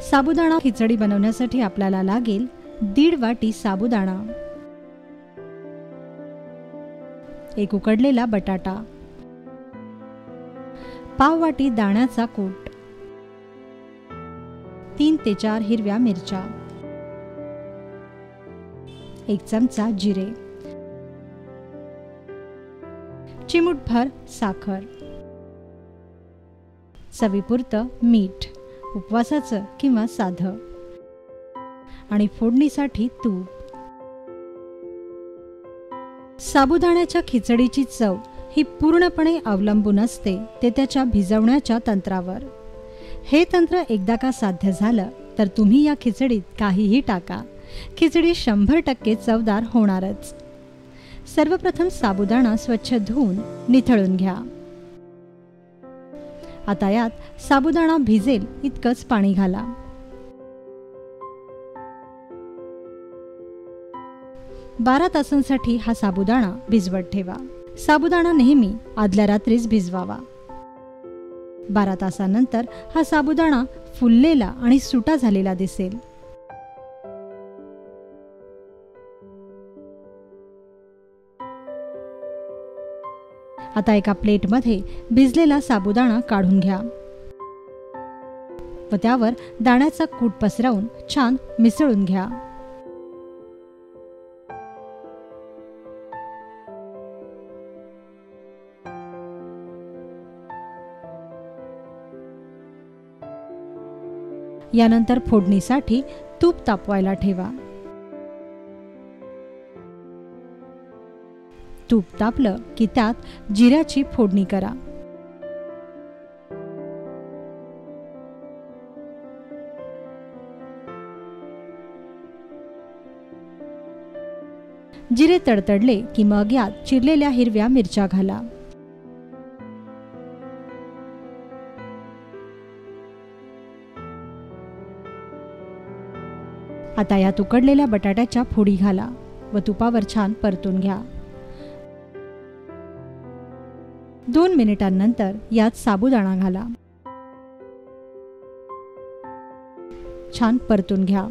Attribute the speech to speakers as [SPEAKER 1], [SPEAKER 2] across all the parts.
[SPEAKER 1] साबुदाणा खिचडी बनवण्यासाठी आपल्याला लागेल 1.5 वाटी साबुदाणा, 1 उकडलेला बटाटा, पाव वाटी दाण्याचा कूट, 3 ते 4 हिरव्या मिरच्या, 1 चमचा जिरे, चिमूटभर साखर, चवीपुरतं मीठ, उपवासाचं किंवा साधं, आणि फोडणीसाठी तूप। साबुदाण्याच्या खिचडीची चव ही पूर्णपणे अवलंबून असते ते त्याच्या भिजवण्याच्या तंत्रावर। हे तंत्र एकदा का साध्य झालं तर तुम्ही या खिचडीत काहीही टाका, खिचडी 100% चवदार होणारच। सर्वप्रथम साबुदाणा स्वच्छ धुवून निथळून घ्या। आता यात साबुदाणा भिजेल इतकंच पाणी घाला। बारा तासांसाठी हा साबुदाणा भिजवत ठेवा। साबुदाणा नेहमी आदल्या रात्रीच भिजवावा। 12 तासानंतर हा साबुदाणा फुललेला आणि सुटा झालेला दिसेल। आता एका प्लेटमध्ये भिजलेला साबुदाणा काढून घ्या व त्यावर दाण्याचा कूट पसरवून छान मिसळून घ्या। यानंतर फोडणीसाठी तूप तापवायला ठेवा। तूप तापलं की त्यात जिऱ्याची फोडणी करा। जिरे तडतडले की मग यात चिरलेल्या हिरव्या मिरच्या घाला। आता यात उकडलेल्या बटाट्याच्या फोडी घाला व तुपावर छान परतून घ्या। 2 मिनिटांनंतर यात साबुदाणा घाला, छान परतून घ्या।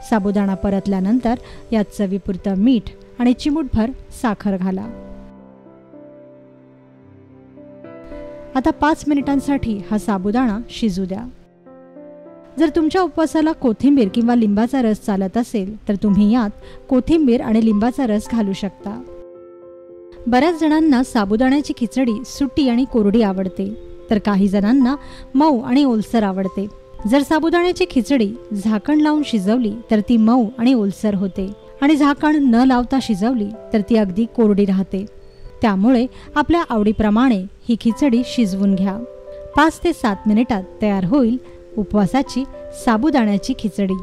[SPEAKER 1] साबुदाणा परतल्यानंतर यात चवीपुरतं मीठ आणि चिमूटभर साखर घाला। आता 5 मिनिटांसाठी हा साबुदाणा शिजू द्या। जर तुमच्या उपवासाला कोथिंबीर किंवा लिंबाचा रस चालत असेल तर तुम्ही यात कोथिंबीर आणि लिंबाचा रस घालू शकता। बऱ्याच जणांना साबुदाण्याची खिचडी सुटी आणि कोरडी आवडते, तर काही जणांना मऊ आणि ओलसर आवडते। जर साबुदाण्याची खिचडी झाकण लावून शिजवली तर ती मऊ आणि ओलसर होते, आणि झाकण न लावता शिजवली तर ती अगदी कोरडी राहते। त्यामुळे आपल्या आवडीप्रमाणे ही खिचडी शिजवून घ्या। 5 ते 7 मिनिटात तयार होईल उपवासाची साबुदाण्याची खिचडी।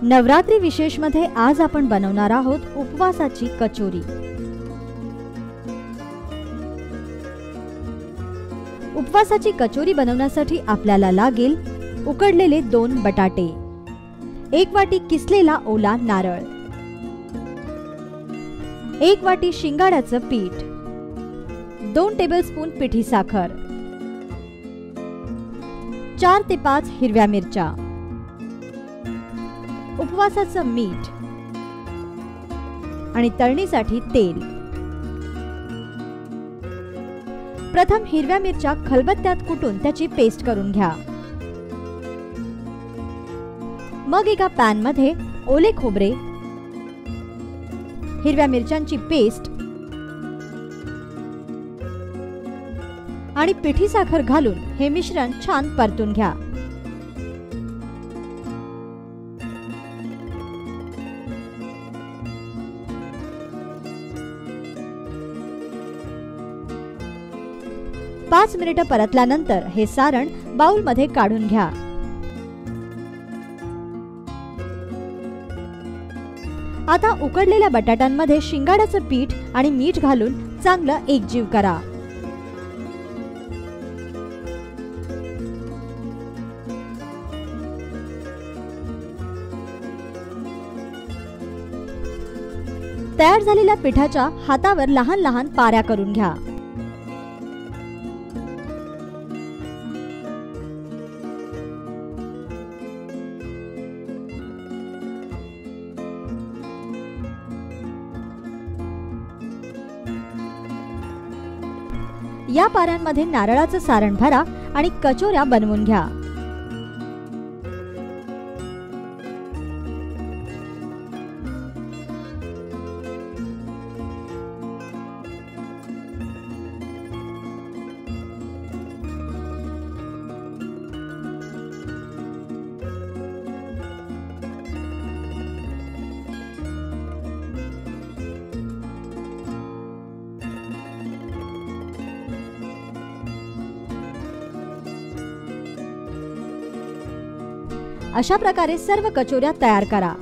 [SPEAKER 1] नवरात्री विशेष मध्ये आज आपण बनवणार आहोत उपवासाची कचोरी। उपवासाची कचोरी बनवण्यासाठी आपल्याला लागेल उकडलेले 2 बटाटे, 1 वाटी किसलेला ओला नारळ, 1 वाटी शिंगाड्याचं पीठ, 2 टेबलस्पून पिठी साखर, 4 ते 5 हिरव्या मिरच्या, उपवासाचं मीठ आणि तळणीसाठी तेल। प्रथम हिरव्या मिरच्या खलबत्त्यात कुटून त्याची पेस्ट करून घ्या। मग एका पॅन मध्ये ओले खोबरे, हिरव्या मिरच्यांची पेस्ट आणि पिठी साखर घालून हे मिश्रण छान परतून घ्या। 5 मिनिटे परतल्यानंतर हे सारण बाउलमध्ये काढून घ्या। आता उकडलेल्या बटाट्यांमध्ये शिंगाड्याचं पीठ आणि मीठ घालून चांगलं एकजीव करा। तयार झालेल्या पिठाच्या हातावर लहान लहान पाऱ्या करून घ्या। या पाऱ्यांमध्ये नारळाचं सारण भरा आणि कचोऱ्या बनवून घ्या। अशा प्रकारे सर्व कचोऱ्या तयार करा।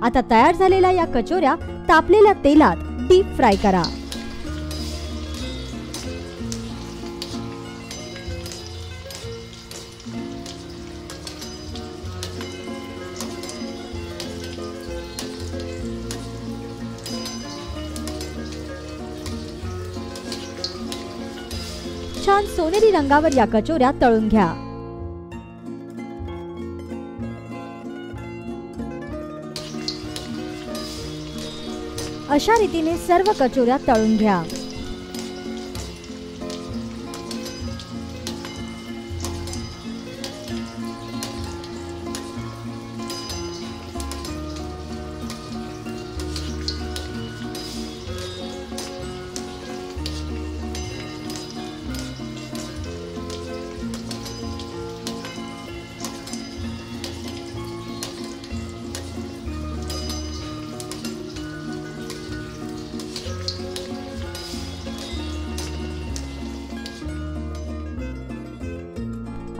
[SPEAKER 1] आता तयार झालेल्या या कचोऱ्या तापलेल्या तेलात डीप फ्राय करा। छान सोनेरी रंगावर या कचोऱ्या तळून घ्या। अशा रीतीने सर्व कचोऱ्या तळून घ्या।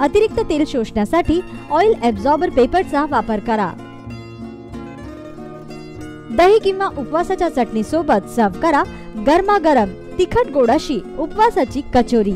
[SPEAKER 1] अतिरिक्त तेल शोषण्यासाठी ऑइल ॲब्झॉर्बर पेपरचा वापर करा। दही किंवा उपवासाच्या चटणी सोबत सर्व करा गरमागरम तिखट गोड अशी उपवासाची कचोरी।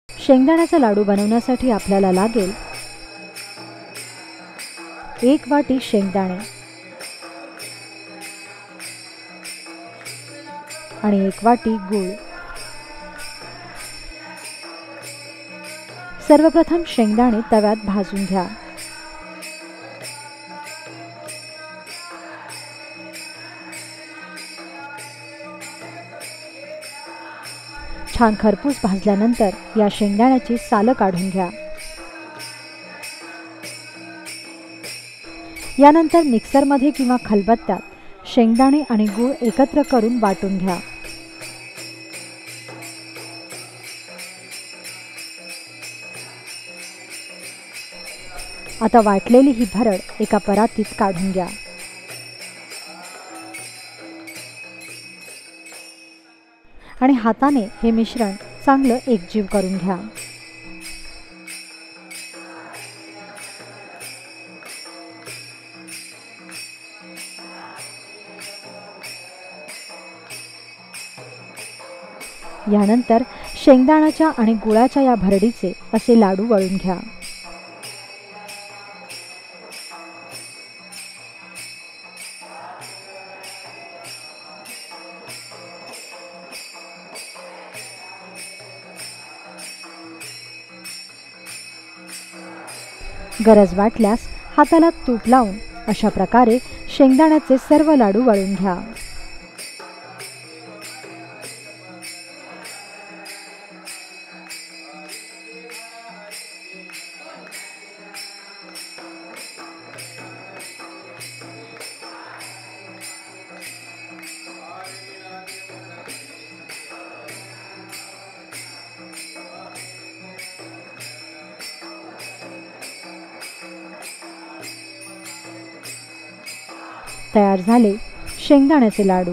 [SPEAKER 1] शेंगदाण्याचा लाडू बनवण्यासाठी आपल्याला लागेल 1 वाटी शेंगदाणे आणि 1 वाटी गूळ। सर्वप्रथम शेंगदाणे तव्यात भाजून घ्या। छान खरपूस भाजल्यानंतर या शेंगदाण्याची सालं काढून घ्या। यानंतर मिक्सरमध्ये किंवा खलबत्त्यात शेंगदाणे आणि गूळ एकत्र करून वाटून घ्या। आता वाटलेली ही भरड एका परातीत काढून घ्या। आणि हाताने हे मिश्रण चांगलं एकजीव करून घ्या। यानंतर शेंगदाण्याच्या आणि गुळाच्या या भरडीचे असे लाडू वळून घ्या। गरज वाटल्यास हाताला तूप लावून अशा प्रकारे शेंगदाण्याचे सर्व लाडू वळून घ्या। तयार झाले शेंगदाण्याचे लाडू.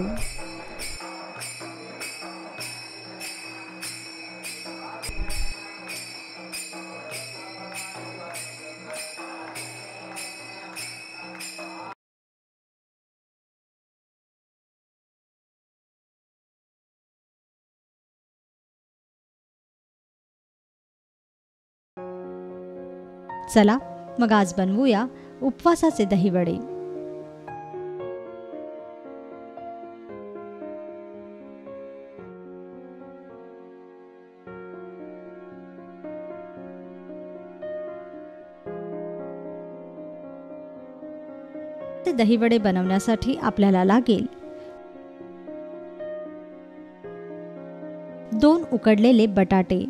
[SPEAKER 1] चला मग आज बनवूया उपवासाचे दहीवडे. ते दहीवडे बनवण्यासाठी आपल्याला लागेल 2 उकडलेले बटाटे,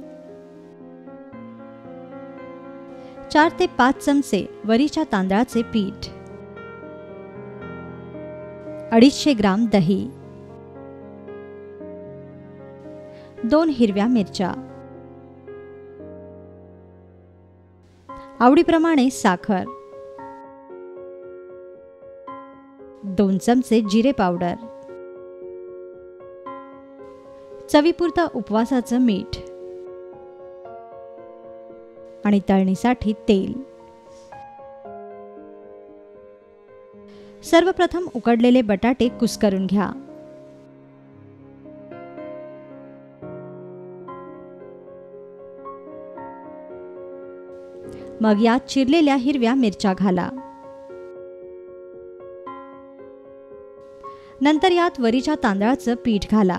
[SPEAKER 1] 4 ते 5 चमचे वरीच्या तांदळाचे पीठ, 250 ग्राम दही, 2 हिरव्या मिरच्या, आवडीप्रमाणे साखर, 2 चमचे जिरे पावडर, चवीपुरता उपवासाचं मीठ आणि तळणीसाठी तेल. सर्वप्रथम उकडलेले बटाटे कुस्करून घ्या. मग यात चिरलेल्या हिरव्या मिरच्या घाला. नंतर यात वरीच्या तांदळाचं पीठ घाला.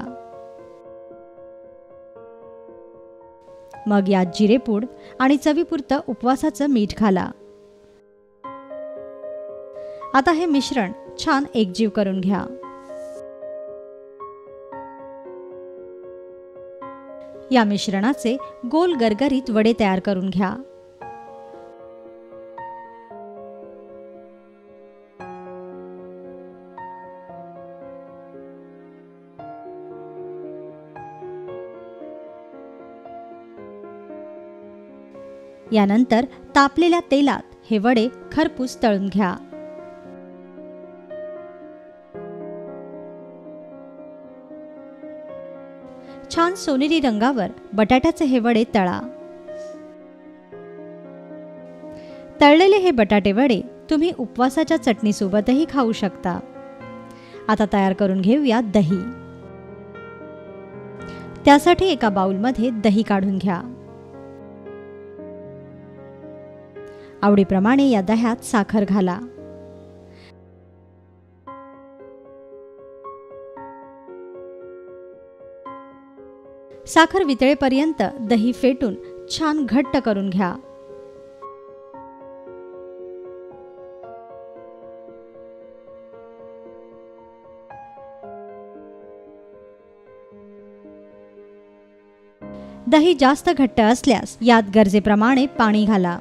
[SPEAKER 1] मग यात जिरेपूड आणि चवीपुरतं उपवासाचं मीठ घाला. आता हे मिश्रण छान एकजीव करून घ्या. या मिश्रणाचे गोल गरगरीत वडे तयार करून घ्या. यानंतर तापलेल्या तेलात हे वडे खरपूस तळून घ्या. छान सोनेरी रंगावर बटाट्याचे हे वडे तळा. तळलेले हे बटाटे वडे तुम्ही उपवासाच्या चटणीसोबतही खाऊ शकता. आता तयार करून घेऊया दही. त्यासाठी एका बाउलमध्ये दही काढून घ्या. आवडीप्रमाणे या दह्यात साखर घाला. साखर वितळेपर्यंत दही फेटून छान घट्ट करून घ्या. दही जास्त घट्ट असल्यास यात गरजेप्रमाणे पाणी घाला.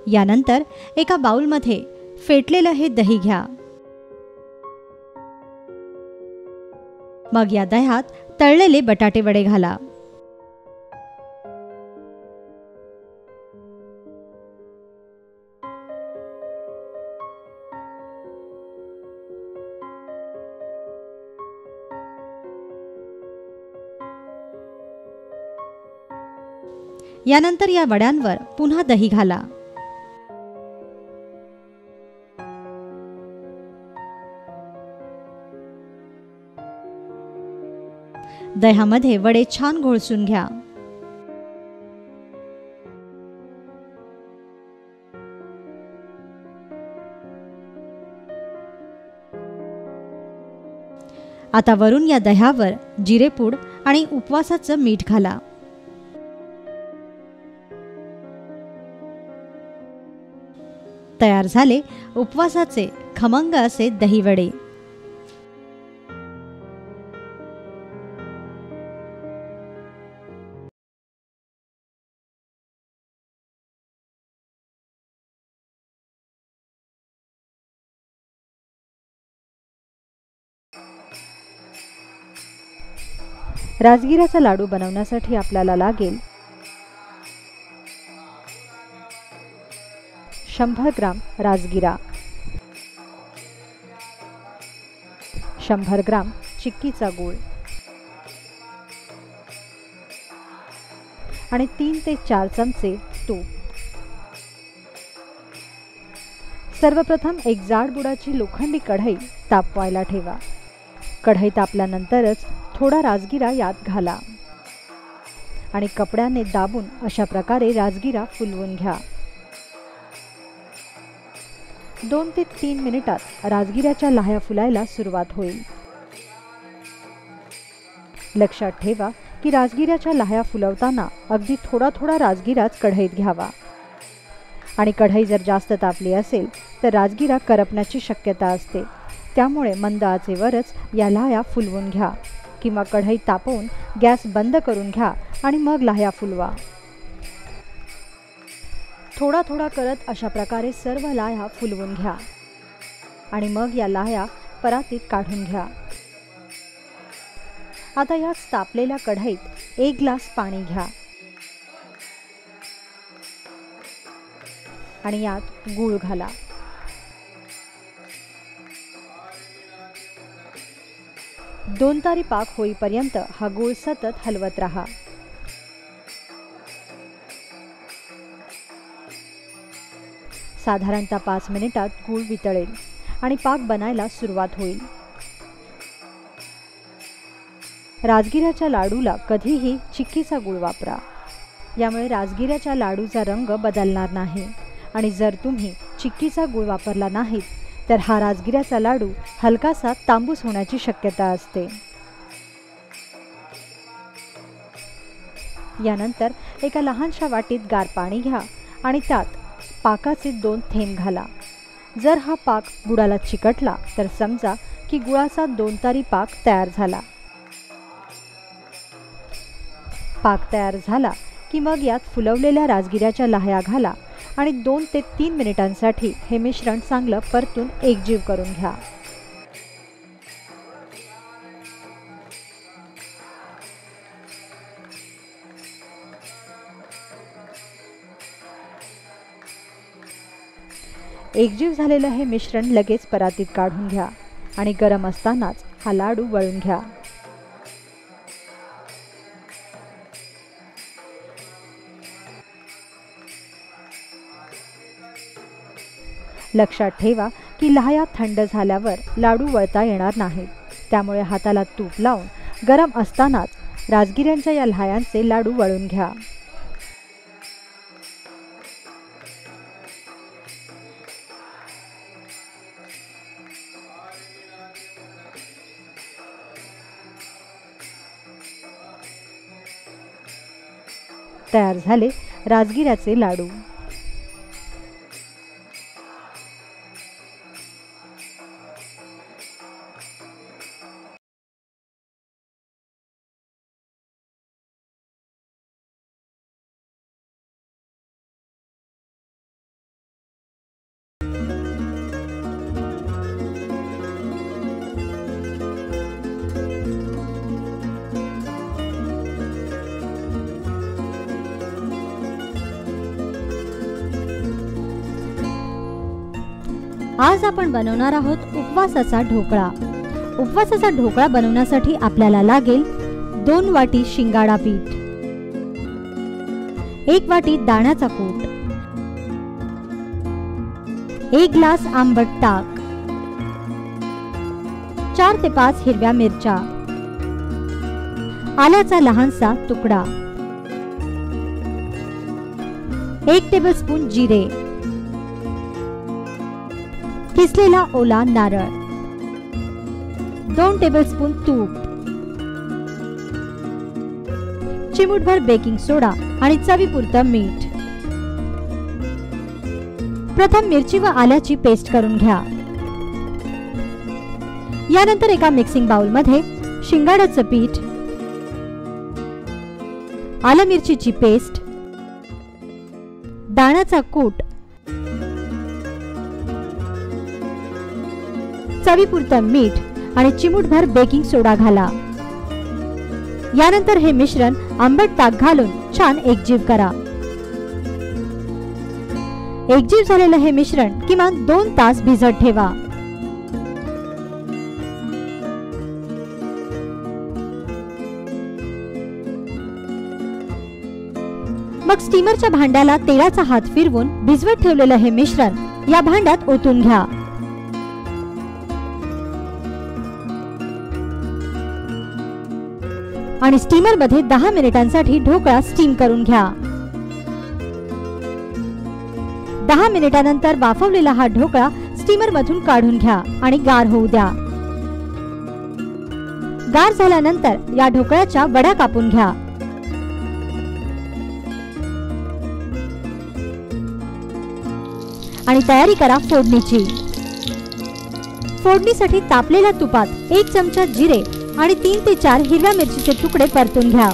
[SPEAKER 1] यानंतर एका बाउलमध्ये फेटलेलं हे दही घ्या. मग या दह्यात तळलेले बटाटे वडे घाला. यानंतर या वड्यांवर पुन्हा दही घाला. दह्यामध्ये वडे छान घोळसून घ्या. आता वरून या दह्यावर जिरेपूड आणि उपवासाचं मीठ घाला. तयार झाले उपवासाचे खमंग असे दहीवडे. राजगिऱ्याचा लाडू बनवण्यासाठी आपल्याला लागेल 100 ग्राम राजगिरा, 100 ग्राम चिक्कीचा गूळ आणि 3 ते 4 चमचे तूप. सर्वप्रथम एक जाड बुडाची लोखंडी कढई तापवायला ठेवा. कढई तापल्यानंतरच थोडा राजगिरा यात घाला आणि कपड्याने दाबून अशा प्रकारे राजगिरा फुलवून घ्या. 2 ते 3 मिनिटात राजगिऱ्याच्या लाह्या फुलायला सुरुवात होईल. लक्षात ठेवा की राजगिऱ्याच्या लाह्या फुलवताना अगदी थोडा थोडा राजगिराच कढईत घ्यावा आणि कढई जर जास्त तापली असेल तर राजगिरा करपण्याची शक्यता असते. त्यामुळे मंद आचेवरच या लाह्या फुलवून घ्या किंवा कढई तापवून गॅस बंद करून घ्या आणि मग लाह्या फुलवा. थोडा थोडा करत अशा प्रकारे सर्व लाह्या फुलवून घ्या आणि मग या लाह्या परातीत काढून घ्या. आता या तापलेल्या कढईत 1 ग्लास पाणी घ्या आणि यात गूळ घाला. दोन तारी पाक होईपर्यंत हा गूळ सतत हलवत राहा. साधारणतः 5 मिनिटात गूळ वितळेल आणि पाक बनायला सुरुवात होईल. राजगिऱ्याच्या लाडूला कधीही चिक्कीचा गूळ वापरा. यामुळे राजगिऱ्याच्या लाडूचा रंग बदलणार नाही आणि जर तुम्ही चिक्कीचा गूळ वापरला नाहीत तर हा राजगिऱ्याचा लाडू हलकासा तांबूस होण्याची शक्यता असते. यानंतर एका लहानशा वाटीत गार पाणी घ्या आणि त्यात पाकाचे 2 थेंब घाला. जर हा पाक गुळाला चिकटला तर समजा की गुळाचा 2 तारी पाक तयार झाला. पाक तयार झाला की मग यात फुलवलेल्या राजगिऱ्याच्या लाह्या घाला आणि 2 ते 3 मिनिटांसाठी हे मिश्रण चांगलं परतून एकजीव करून घ्या. एकजीव झालेलं हे मिश्रण लगेच परातीत काढून घ्या आणि गरम असतानाच हा लाडू वळून घ्या. लक्षात ठेवा की लाह्या थंड झाल्यावर लाडू वळता येणार नाहीत. त्यामुळे हाताला तूप लावून गरम असतानाच राजगिऱ्यांच्या या लाह्यांचे लाडू वळून घ्या. तयार झाले राजगिऱ्याचे लाडू. आज आपण बनवणार आहोत उपवासाचा ढोकळा. उपवासाचा ढोकळा बनवण्यासाठी आपल्याला लागेल 2 वाटी शिंगाडा पीठ, 1 वाटी दाण्याचा कूट, 1 ग्लास आंबट ताक, 4 ते 5 हिरव्या मिरच्या, आल्याचा लहानसा तुकडा, 1 टेबलस्पून जिरे, किसलेला ओला नारळ, 2 टेबलस्पून तूप, चिमूटभर बेकिंग सोडा आणि चवीपुरतं मीठ. प्रथम मिरची व आल्याची पेस्ट करून घ्या. यानंतर एका मिक्सिंग बाउल मध्ये शिंगाड्याचं पीठ, आलं मिरचीची पेस्ट, दाण्याचा कूट, चवीपुरतं मीठ आणि चिमूटभर बेकिंग सोडा घाला. यानंतर हे मिश्रण आंबट ताक घालून छान एकजीव करा। एकजीव झालेलं हे मिश्रण किमान 2 तास भिजत ठेवा। मग स्टीमरच्या भांड्याला तेलाचा हात फिरवून भिजवत ठेवलेलं हे मिश्रण या भांड्यात ओतून घ्या। आणि स्टीमर मध्ये 10 मिनिटांसाठी ढोकळा स्टीम करून घ्या। 10 मिनिटांनंतर वाफवलेला हा ढोकळा स्टीमर मधून काढून घ्या आणि गार होऊ द्या। गार झाल्यानंतर या ढोकळ्याच्या वड्या कापून घ्या। आणि तयारी करा फोडणीची। फोडणीसाठी तापलेल्या तुपात 1 चमचा जिरे आणि 3 ते 4 हिरव्या मिरचीचे तुकडे परतून घ्या।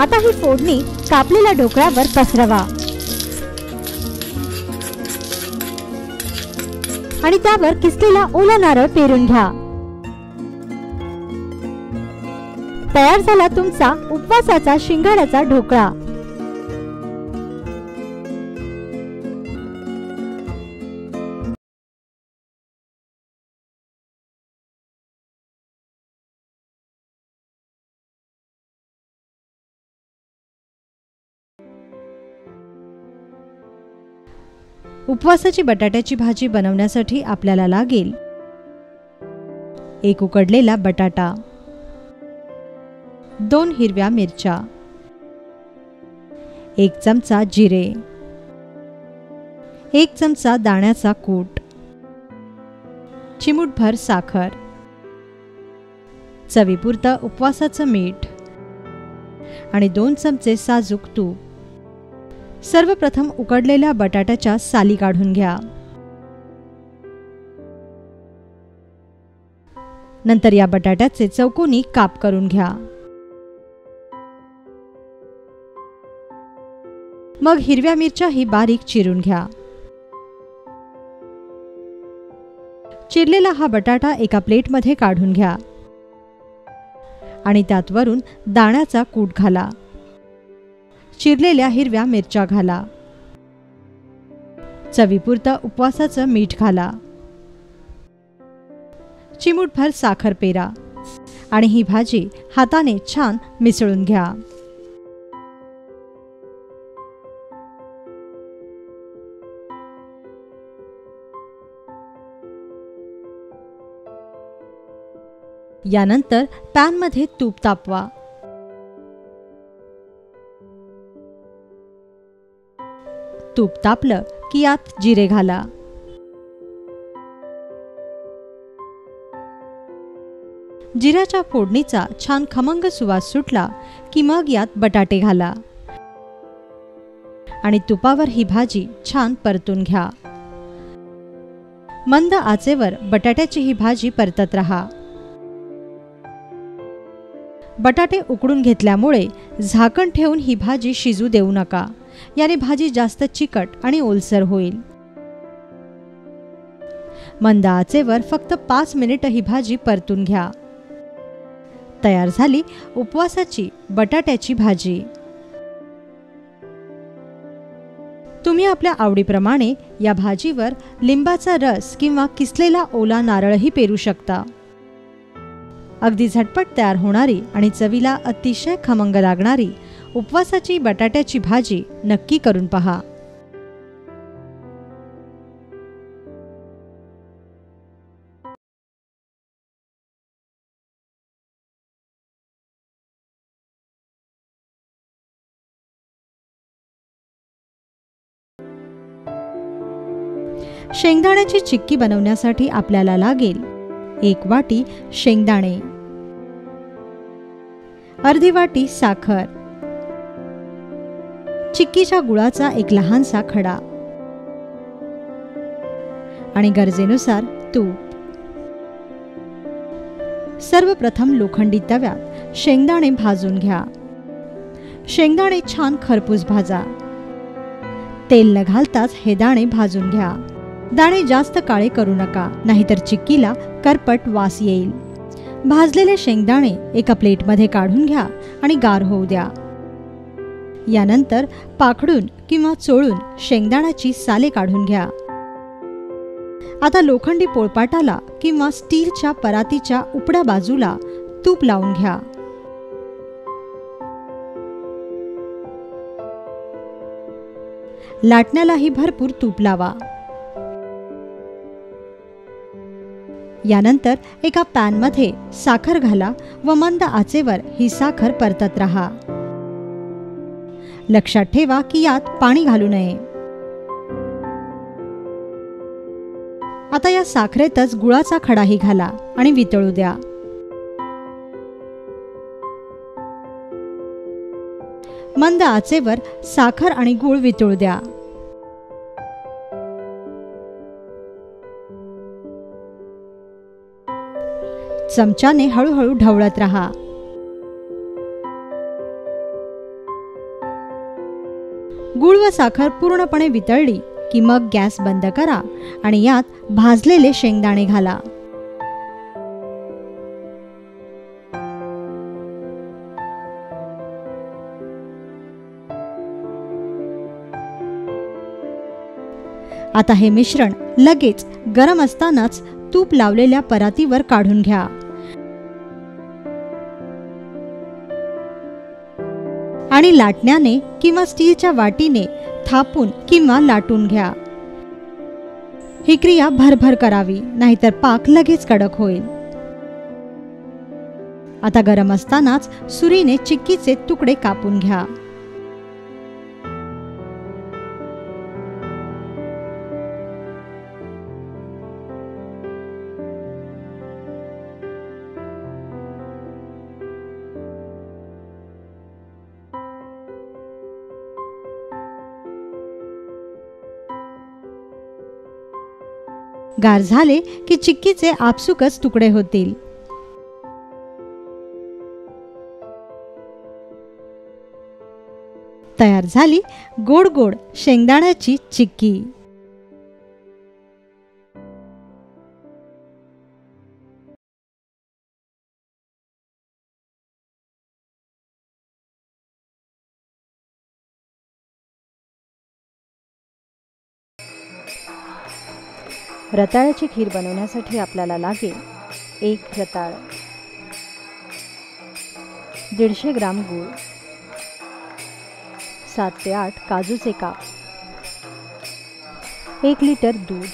[SPEAKER 1] आता ही फोडणी कापलेल्या ढोकळ्यावर पसरवा आणि त्यावर किसलेला ओला नारळ पेरून घ्या। तयार झाला तुमचा उपवासाचा शिंगाड्याचा ढोकळा। उपवासाची बटाट्याची भाजी बनवण्यासाठी आपल्याला लागेल 1 उकडलेला बटाटा, 2 हिरव्या मिरच्या, 1 चमचा जिरे, 1 चमचा दाण्याचा कूट, चिमूटभर साखर, चवीपुरतं उपवासाचं मीठ आणि 2 चमचे साजूक तूप। सर्वप्रथम उकडलेल्या बटाट्याच्या साली काढून घ्या। नंतर या बटाट्याचे चौकोनी काप करून घ्या। मग हिरव्या मिरच्याही बारीक चिरून घ्या। चिरलेला हा बटाटा एका प्लेटमध्ये काढून घ्या आणि त्यात वरून दाण्याचा कूट घाला। चिरलेल्या हिरव्या मिरच्या घाला। चवीपुरतं उपवासाचं मीठ घाला। चिमूटभर साखर पेरा आणि ही भाजी हाताने छान मिसळून घ्या। यानंतर पॅन मध्ये तूप तापवा। तूप तापलं की यात जिरे घाला। जिऱ्याच्या फोडणीचा छान खमंग सुवास सुटला की मग यात बटाटे घाला आणि तुपावर ही भाजी छान परतून घ्या। मंद आचेवर बटाट्याची ही भाजी परतत रहा। बटाटे उकडून घेतल्यामुळे झाकण ठेवून ही भाजी शिजू देऊ नका, याने भाजी जास्त चिकट आणि ओलसर होईल। मंद आचेवर फक्त 5 मिनिट ही भाजी परतून घ्या। तयार झाली उपवासाची बटाट्याची भाजी। तुम्ही आपल्या आवडीप्रमाणे या भाजीवर लिंबाचा रस किंवा किसलेला ओला नारळही पेरू शकता। अगदी झटपट तयार होणारी आणि चवीला अतिशय खमंग लागणारी उपवासाची बटाट्याची भाजी नक्की करून पहा। शेंगदाण्याची चिक्की बनवण्यासाठी आपल्याला लागेल 1 वाटी शेंगदाणे, अर्धी वाटी साखर, चिक्कीच्या गुळाचा 1 लहानसा खडा आणि गरजेनुसार तूप। सर्वप्रथम लोखंडी तव्यात शेंगदाणे भाजून घ्या। शेंगदाणे छान खरपूस भाजा। तेल न घालताच हे दाणे भाजून घ्या। दाणे जास्त काळे करू नका, नाहीतर चिक्कीला करपट वास येईल. भाजलेले शेंगदाणे एका प्लेटमध्ये काढून घ्या आणि गार होऊ द्या. यानंतर पाखडून किंवा चोळून शेंगदाण्याची साले काढून घ्या. आता लोखंडी पोळपाटाला किंवा स्टीलच्या परातीच्या उपड्या बाजूला तूप लावून घ्या. लाटण्यालाही भरपूर तूप लावा. यानंतर एका पॅनमध्ये साखर घाला व मंद आचेवर ही साखर परतत राहा. लक्षात ठेवा की यात पाणी घालू नये. आता या साखरेतच गुळाचा खडाही घाला आणि वितळू द्या. मंद आचेवर साखर आणि गूळ वितळू द्या. चमच्याने हळूहळू ढवळत राहा. गूळ व साखर पूर्णपणे वितळली की मग गॅस बंद करा आणि यात भाजलेले शेंगदाणे घाला. आता हे मिश्रण लगेच गरम असतानाच तूप लावलेल्या परातीवर काढून घ्या. आणि लाटण्याने किंवा स्टीलच्या वाटीने थापून किंवा लाटून घ्या. ही क्रिया भरभर करावी, नाहीतर पाक लगेच कडक होईल. आता गरम असतानाच सुरीने चिक्कीचे तुकडे कापून घ्या. गार झाले की चिक्कीचे आपसुकच तुकडे होतील. तयार झाली गोड गोड शेंगदाण्याची चिक्की. रताळ्याची खीर बनवण्यासाठी आपल्याला लागेल 1 रताळ, 150 ग्राम गूळ, 7 ते 8 काजूचे काप, 1 लिटर दूध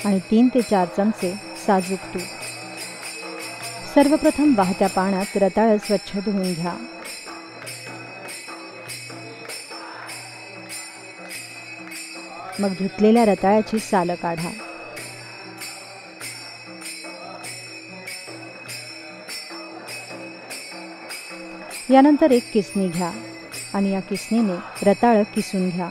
[SPEAKER 1] आणि 3 ते 4 चमचे साजूक तूप. सर्वप्रथम वाहत्या पाण्यात रताळं स्वच्छ धुवून घ्या. मग धुतलेल्या रताळ्याची सालं काढा. यानंतर एक किसणी घ्या आणि या किसणीने रताळं किसून घ्या.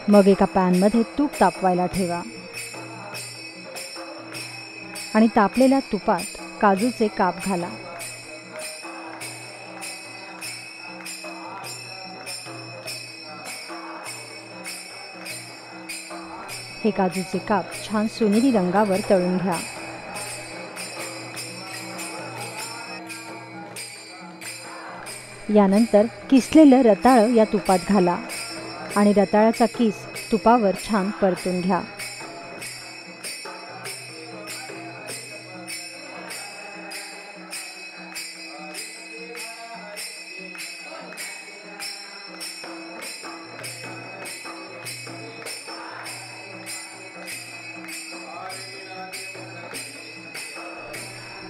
[SPEAKER 1] मग एका पॅनमध्ये तूप तापवायला ठेवा आणि तापलेल्या तुपात काजूचे काप घाला. हे काजूचे काप छान सोनेरी रंगावर तळून घ्या. यानंतर किसलेलं रताळं या तुपात घाला आणि रताळ्याचा किस तुपावर छान परतून घ्या.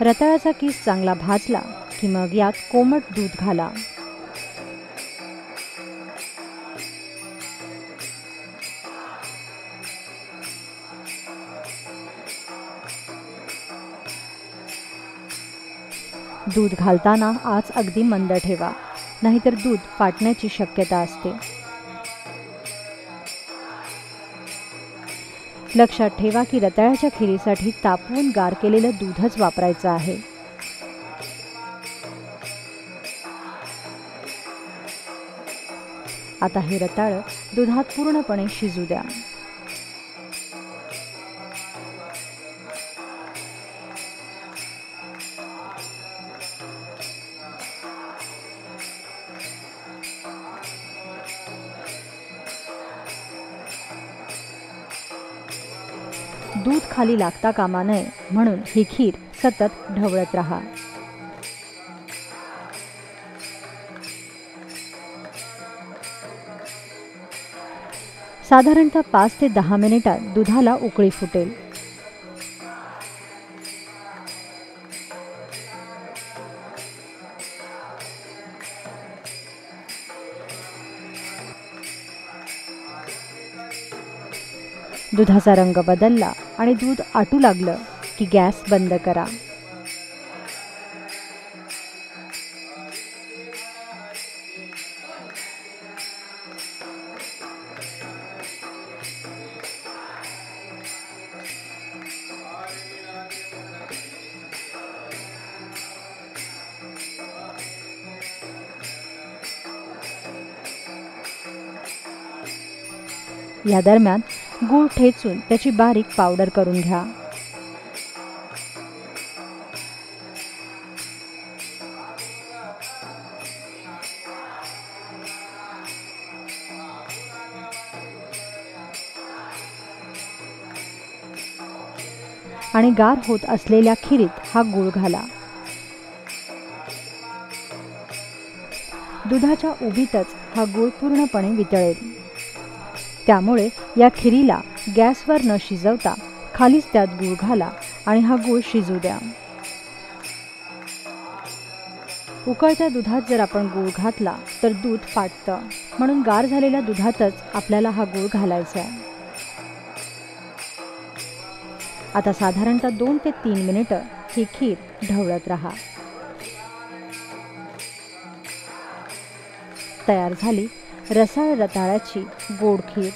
[SPEAKER 1] रताळ्याचा किस चांगला भाजला की मग यात कोमट दूध घाला. दूध घालताना आच अगदी मंद ठेवा, नाहीतर दूध फाटण्याची शक्यता असते. लक्षात ठेवा की रताळ्याच्या खिरीसाठी तापवून गार केलेलं दूधच वापरायचं आहे. आता हे रताळं दुधात पूर्णपणे शिजू द्या. दूध खाली लागता कामा नये म्हणून ही खीर सतत ढवळत राहा. साधारणतः 5 ते 10 मिनिटात दुधाला उकळी फुटेल. दुधाचा रंग बदलला आणि दूध आटू लागलं की गॅस बंद करा. या दरम्यान गूळ ठेचून त्याची बारीक पावडर करून घ्या. आणि गार होत असलेल्या खिरीत हा गूळ घाला. दुधाच्या उभीतच हा गूळ पूर्णपणे वितळेल. त्यामुळे या खिरीला गॅसवर न शिजवता खालीच त्यात गूळ घाला आणि हा गूळ शिजू द्या. उकळत्या दुधात जर आपण गूळ घातला तर दूध फाटतं, म्हणून गार झालेल्या दुधातच आपल्याला हा गूळ घालायचा आहे. आता साधारणतः 2 ते 3 मिनिटं ही खीर ढवळत राहा. तयार झाली रसाळ रताळ्याची गोड खीर.